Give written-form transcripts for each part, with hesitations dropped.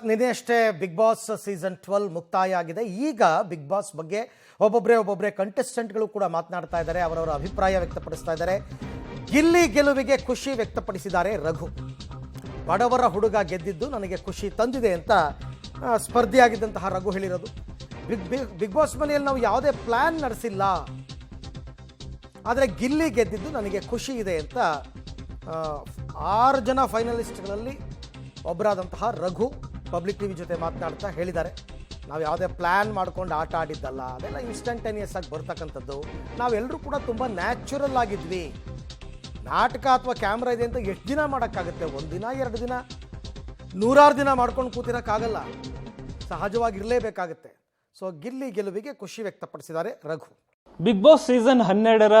ನಿನ್ನೆ ಅಷ್ಟೇ big boss season 12 ಮುಕ್ತಾಯ ಆಗಿದೆ. ಈಗ ಬಿಗ್ ಬಾಸ್ ಬಗ್ಗೆ ಒಬ್ಬೊಬ್ಬರೇ ಕಂಟೆಸ್ಟೆಂಟ್ಗಳು ಕೂಡ ಮಾತನಾಡ್ತಾ ಇದ್ದಾರೆ, ಅವರವರ ಅಭಿಪ್ರಾಯ ವ್ಯಕ್ತಪಡಿಸ್ತಾ ಇದ್ದಾರೆ. ಗಿಲ್ಲಿ ಗೆಲುವಿಗೆ ಖುಷಿ ವ್ಯಕ್ತಪಡಿಸಿದ್ದಾರೆ ರಘು. ಬಡವರ ಹುಡುಗ ಗೆದ್ದಿದ್ದು ನನಗೆ ಖುಷಿ ತಂದಿದೆ ಅಂತ ಸ್ಪರ್ಧಿಯಾಗಿದ್ದಂತಹ ರಘು ಹೇಳಿರೋದು. ಬಿಗ್ ಬಾಸ್ ಮನೆಯಲ್ಲಿ ನಾವು ಯಾವುದೇ ಪ್ಲಾನ್ ನಡೆಸಿಲ್ಲ, ಆದರೆ ಗಿಲ್ಲಿ ಗೆದ್ದಿದ್ದು ನನಗೆ ಖುಷಿ ಇದೆ ಅಂತ 6 ಜನ ಫೈನಲಿಸ್ಟ್ಗಳಲ್ಲಿ ಒಬ್ಬರಾದಂತಹ ರಘು ಪಬ್ಲಿಕ್ ಟಿವಿ ಜೊತೆ ಮಾತನಾಡ್ತಾ ಹೇಳಿದ್ದಾರೆ. ನಾವು ಯಾವುದೇ ಪ್ಲ್ಯಾನ್ ಮಾಡ್ಕೊಂಡು ಆಟ ಆಡಿದ್ದಲ್ಲ, ಅದೆಲ್ಲ ಇನ್ಸ್ಟಂಟೇನಿಯಸ್ ಆಗಿ ಬರ್ತಕ್ಕಂಥದ್ದು. ನಾವೆಲ್ಲರೂ ಕೂಡ ತುಂಬ ನ್ಯಾಚುರಲ್ ಆಗಿದ್ವಿ. ನಾಟಕ ಅಥವಾ ಕ್ಯಾಮ್ರಾ ಇದೆ ಅಂತ ಎಷ್ಟು ದಿನ ಮಾಡೋಕ್ಕಾಗುತ್ತೆ? 1 ದಿನ 2 ದಿನ 100 ದಿನ ಮಾಡ್ಕೊಂಡು ಕೂತಿರೋಕ್ಕಾಗಲ್ಲ, ಸಹಜವಾಗಿರಲೇಬೇಕಾಗುತ್ತೆ. ಸೊ ಗಿಲ್ಲಿ ಗೆಲುವಿಗೆ ಖುಷಿ ವ್ಯಕ್ತಪಡಿಸಿದ್ದಾರೆ ರಘು. ಬಿಗ್ ಬಾಸ್ ಸೀಸನ್ 12ರ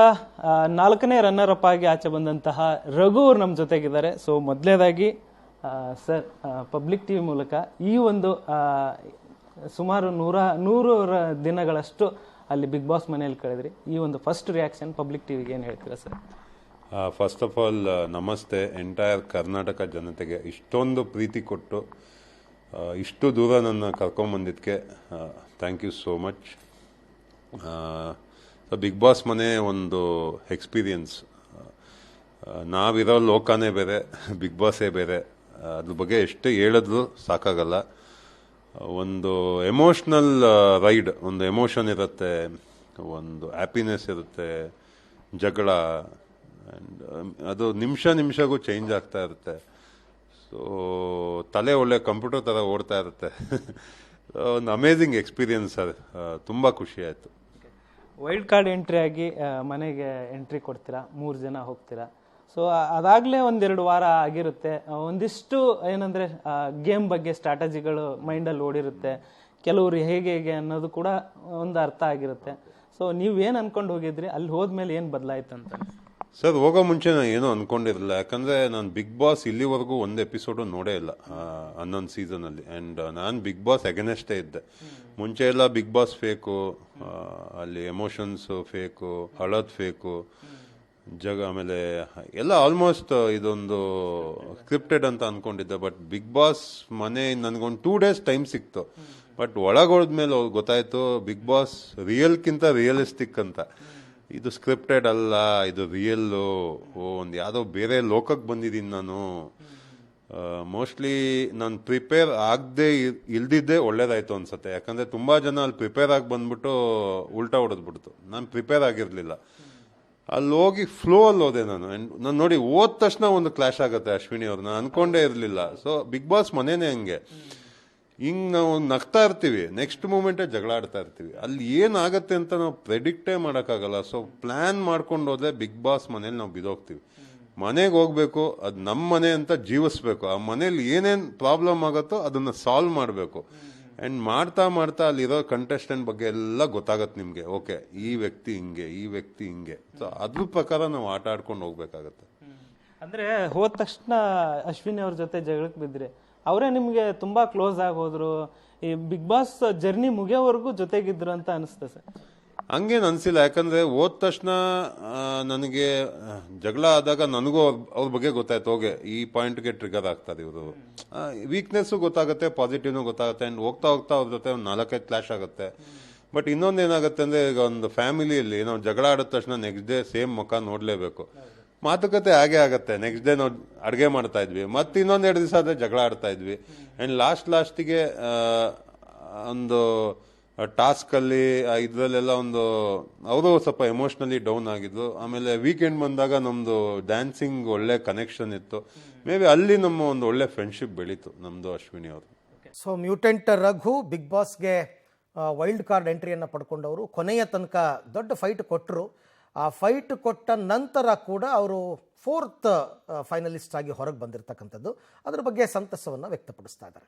4ನೇ ರನ್ನರ್ ಅಪ್ ಆಗಿ ಆಚೆ ಬಂದಂತಹ ರಘು ಅವರು ನಮ್ಮ ಜೊತೆಗಿದ್ದಾರೆ. ಸೊ ಮೊದಲನೇದಾಗಿ ಸರ್, ಪಬ್ಲಿಕ್ ಟಿವಿ ಮೂಲಕ ಈ ಒಂದು ಸುಮಾರು 100 ದಿನಗಳಷ್ಟು ಅಲ್ಲಿ ಬಿಗ್ ಬಾಸ್ ಮನೆಯಲ್ಲಿ ಕಳೆದ್ರಿ. ಈ ಒಂದು ಫಸ್ಟ್ ರಿಯಾಕ್ಷನ್ ಪಬ್ಲಿಕ್ ಟಿವಿಗೆ ಏನು ಹೇಳ್ತೀರಾ ಸರ್? ಫಸ್ಟ್ ಆಫ್ ಆಲ್ ನಮಸ್ತೆ ಎಂಟೈರ್ ಕರ್ನಾಟಕ ಜನತೆಗೆ. ಇಷ್ಟೊಂದು ಪ್ರೀತಿ ಕೊಟ್ಟು ಇಷ್ಟು ದೂರ ನನ್ನ ಕರ್ಕೊಂಬಂದಿದ್ದಕ್ಕೆ thank you so much. Bigg Boss ಮನೆ ಒಂದು ಎಕ್ಸ್ಪೀರಿಯನ್ಸ್. ನಾವಿರೋ ಲೋಕನೇ ಬೇರೆ, ಬಿಗ್ ಬಾಸೇ ಬೇರೆ. ಅದ್ರ ಬಗ್ಗೆ ಎಷ್ಟು ಹೇಳಿದ್ರು ಸಾಕಾಗಲ್ಲ. ಒಂದು ಎಮೋಷ್ನಲ್ ರೈಡ್, ಒಂದು ಎಮೋಷನ್ ಇರುತ್ತೆ, ಒಂದು ಹ್ಯಾಪಿನೆಸ್ ಇರುತ್ತೆ, ಜಗಳ, ಆ್ಯಂಡ್ ಅದು ನಿಮಿಷಗೂ ಚೇಂಜ್ ಆಗ್ತಾ ಇರುತ್ತೆ. ಸೊ ತಲೆ ಒಳ್ಳೆ ಕಂಪ್ಯೂಟರ್ ಥರ ಓಡ್ತಾ ಇರುತ್ತೆ. ಒಂದು ಅಮೇಝಿಂಗ್ ಎಕ್ಸ್ಪೀರಿಯನ್ಸ್. ಅದು ತುಂಬ ಖುಷಿ ಆಯಿತು. ವೈಲ್ಡ್ ಕಾರ್ಡ್ ಎಂಟ್ರಿ ಆಗಿ ಮನೆಗೆ ಎಂಟ್ರಿ ಕೊಡ್ತೀರಾ, 3 ಜನ ಹೋಗ್ತೀರಾ. ಸೊ ಅದಾಗಲೇ 1-2 ವಾರ ಆಗಿರುತ್ತೆ. ಒಂದಿಷ್ಟು ಏನಂದರೆ ಗೇಮ್ ಬಗ್ಗೆ ಸ್ಟ್ರಾಟಜಿಗಳು ಮೈಂಡಲ್ಲಿ ಓಡಿರುತ್ತೆ, ಕೆಲವರು ಹೇಗೆ ಅನ್ನೋದು ಕೂಡ ಒಂದು ಅರ್ಥ ಆಗಿರುತ್ತೆ. ಸೊ ನೀವೇನು ಅಂದ್ಕೊಂಡು ಹೋಗಿದ್ರಿ, ಅಲ್ಲಿ ಹೋದ್ಮೇಲೆ ಏನು ಬದಲಾಯಿತು ಅಂತ? ಸರ್, ಹೋಗೋ ಮುಂಚೆ ನಾನು ಏನೂ ಅಂದ್ಕೊಂಡಿರಲಿಲ್ಲ. ಯಾಕಂದರೆ ನಾನು ಬಿಗ್ ಬಾಸ್ ಇಲ್ಲಿವರೆಗೂ ಒಂದು ಎಪಿಸೋಡು ನೋಡೇ ಇಲ್ಲ 11 ಸೀಸನಲ್ಲಿ. ಆ್ಯಂಡ್ ನಾನು ಬಿಗ್ ಬಾಸ್ ಅಗೇನೆಸ್ಟೇ ಇದ್ದೆ. ಮುಂಚೆ ಎಲ್ಲ ಬಿಗ್ ಬಾಸ್ ಫೇಕು, ಅಲ್ಲಿ ಎಮೋಷನ್ಸು ಫೇಕು, ಹಳದ್ ಫೇಕು, ಆಮೇಲೆ ಎಲ್ಲ ಆಲ್ಮೋಸ್ಟ್ ಇದೊಂದು ಸ್ಕ್ರಿಪ್ಟೆಡ್ ಅಂತ ಅಂದ್ಕೊಂಡಿದ್ದೆ. ಬಟ್ ಬಿಗ್ ಬಾಸ್ ಮನೆ ನನಗೊಂದು 2 ಡೇಸ್ ಟೈಮ್ ಸಿಕ್ತು. ಬಟ್ ಒಳಗೋದ್ಮೇಲೆ ಗೊತ್ತಾಯಿತು ಬಿಗ್ ಬಾಸ್ ರಿಯಲ್ಕಿಂತ ರಿಯಲಿಸ್ಟಿಕ್ ಅಂತ. ಇದು ಸ್ಕ್ರಿಪ್ಟೆಡ್ ಅಲ್ಲ, ಇದು ರಿಯಲ್ಲು. ಒಂದು ಯಾವುದೋ ಬೇರೆ ಲೋಕಕ್ಕೆ ಬಂದಿದ್ದೀನಿ ನಾನು. ಮೋಸ್ಟ್ಲಿ ನಾನು ಪ್ರಿಪೇರ್ ಆಗದೆ ಇಲ್ದಿದ್ದೇ ಒಳ್ಳೇದಾಯ್ತು ಅನ್ಸುತ್ತೆ. ಯಾಕಂದರೆ ತುಂಬ ಜನ ಅಲ್ಲಿ ಪ್ರಿಪೇರ್ ಆಗಿ ಬಂದ್ಬಿಟ್ಟು ಉಲ್ಟಾ ಹೊಡೆದ್ಬಿಡ್ತು. ನಾನು ಪ್ರಿಪೇರ್ ಆಗಿರಲಿಲ್ಲ. ಅಲ್ಲಿ ಹೋಗಿ ಫ್ಲೋ ಅಲ್ಲಿ ಹೋದೆ ನಾನು. ನಾನು ನೋಡಿ ಹೋದ ತಕ್ಷಣ ಒಂದು ಕ್ಲಾಶ್ ಆಗುತ್ತೆ ಅಶ್ವಿನಿ ಅವ್ರು. ನಾನು ಅನ್ಕೊಂಡೇ ಇರಲಿಲ್ಲ. ಸೊ ಬಿಗ್ ಬಾಸ್ ಮನೇನೆ ಹಂಗೆ. ಹಿಂಗೆ ನಾವು ನಗ್ತಾ ಇರ್ತೀವಿ, ನೆಕ್ಸ್ಟ್ ಮೂಮೆಂಟೇ ಜಗಳ ಆಡ್ತಾ ಇರ್ತೀವಿ. ಅಲ್ಲಿ ಏನಾಗತ್ತೆ ಅಂತ ನಾವು ಪ್ರೆಡಿಕ್ಟೇ ಮಾಡೋಕ್ಕಾಗಲ್ಲ. ಸೊ ಪ್ಲ್ಯಾನ್ ಮಾಡ್ಕೊಂಡು ಹೋದ್ರೆ ಬಿಗ್ ಬಾಸ್ ಮನೇಲಿ ನಾವು ಬಿದ್ದೋಗ್ತೀವಿ. ಮನೆಗೆ ಹೋಗ್ಬೇಕು, ಅದು ನಮ್ಮ ಮನೆ ಅಂತ ಜೀವಿಸ್ಬೇಕು. ಆ ಮನೇಲಿ ಏನೇನು ಪ್ರಾಬ್ಲಮ್ ಆಗುತ್ತೋ ಅದನ್ನು ಸಾಲ್ವ್ ಮಾಡಬೇಕು. ಆ್ಯಂಡ್ ಮಾಡ್ತಾ ಅಲ್ಲಿರೋ ಕಂಟೆಸ್ಟೆಂಟ್ ಬಗ್ಗೆ ಎಲ್ಲ ಗೊತ್ತಾಗತ್ತೆ ನಿಮಗೆ. ಓಕೆ, ಈ ವ್ಯಕ್ತಿ ಹಿಂಗೆ. ಸೊ ಅದ್ರ ಪ್ರಕಾರ ನಾವು ಆಟ ಆಡ್ಕೊಂಡು ಹೋಗ್ಬೇಕಾಗತ್ತೆ. ಅಂದರೆ ಹೋದ ತಕ್ಷಣ ಅಶ್ವಿನಿ ಅವ್ರ ಜೊತೆ ಜಗಳಕ್ಕೆ ಬಿದ್ದರೆ ಅವರೇ ನಿಮಗೆ ತುಂಬ ಕ್ಲೋಸ್ ಆಗಿ ಹೋದ್ರು. ಈ ಬಿಗ್ ಬಾಸ್ ಜರ್ನಿ ಮುಗಿಯೋವರೆಗೂ ಜೊತೆಗಿದ್ರು ಅಂತ ಅನಿಸ್ತು ಸರ್? ಹಂಗೇನು ಅನಿಸಿಲ್ಲ. ಯಾಕಂದರೆ ಹೋದ ತಕ್ಷಣ ನನಗೆ ಜಗಳ ಆದಾಗ ನನಗೂ ಅವ್ರ ಬಗ್ಗೆ ಗೊತ್ತಾಯ್ತು. ಹೋಗಿ ಈ ಪಾಯಿಂಟ್ಗೆ ಟ್ರಿಗರ್ ಆಗ್ತಾರೆ ಇವರು. ವೀಕ್ನೆಸ್ಸು ಗೊತ್ತಾಗುತ್ತೆ, ಪಾಸಿಟಿವ್ನು ಗೊತ್ತಾಗುತ್ತೆ. ಆ್ಯಂಡ್ ಹೋಗ್ತಾ ಅವ್ರ ಜೊತೆ ಒಂದು 4-5 ಕ್ಲಾಶ್ ಆಗುತ್ತೆ. ಬಟ್ ಇನ್ನೊಂದು ಏನಾಗುತ್ತೆ ಅಂದರೆ, ಈಗ ಒಂದು ಫ್ಯಾಮಿಲಿಯಲ್ಲಿ ನಾವು ಜಗಳ ಆಡಿದ ತಕ್ಷಣ ನೆಕ್ಸ್ಟ್ ಡೇ ಸೇಮ್ ಮುಖ ನೋಡಲೇಬೇಕು. ಮಾತುಕತೆ ಹಾಗೆ ಆಗುತ್ತೆ. ನೆಕ್ಸ್ಟ್ ಡೇ ನಾವು ಅಡುಗೆ ಮಾಡ್ತಾ ಇದ್ವಿ, ಮತ್ತೆ ಇನ್ನೊಂದು 2 ದಿವಸ ಆದರೆ ಜಗಳ ಆಡ್ತಾ ಇದ್ವಿ. ಆ್ಯಂಡ್ ಲಾಸ್ಟಿಗೆ ಒಂದು ಟಾಸ್ಕಲ್ಲಿ ಇದರಲ್ಲೆಲ್ಲ ಒಂದು ಅವರು ಸ್ವಲ್ಪ ಎಮೋಷ್ನಲಿ ಡೌನ್ ಆಗಿದ್ದು. ಆಮೇಲೆ ವೀಕೆಂಡ್ ಬಂದಾಗ ನಮ್ಮದು ಡ್ಯಾನ್ಸಿಂಗ್ ಒಳ್ಳೆ ಕನೆಕ್ಷನ್ ಇತ್ತು. ಮೇ ಬಿ ಅಲ್ಲಿ ನಮ್ಮ ಒಂದು ಒಳ್ಳೆ ಫ್ರೆಂಡ್ಶಿಪ್ ಬೆಳೀತು ನಮ್ಮದು ಅಶ್ವಿನಿ ಅವರು. ಸೊ ಮ್ಯೂಟೆಂಟ್ ರಘು ಬಿಗ್ ಬಾಸ್ಗೆ ವೈಲ್ಡ್ ಕಾರ್ಡ್ ಎಂಟ್ರಿಯನ್ನು ಪಡ್ಕೊಂಡವರು ಕೊನೆಯ ತನಕ ದೊಡ್ಡ ಫೈಟ್ ಕೊಟ್ಟರು. ಆ ಫೈಟ್ ಕೊಟ್ಟ ನಂತರ ಕೂಡ ಅವರು 4th ಫೈನಲಿಸ್ಟ್ ಆಗಿ ಹೊರಗೆ ಬಂದಿರತಕ್ಕಂಥದ್ದು. ಅದರ ಬಗ್ಗೆ ಸಂತಸವನ್ನು ವ್ಯಕ್ತಪಡಿಸ್ತಾ ಇದ್ದಾರೆ.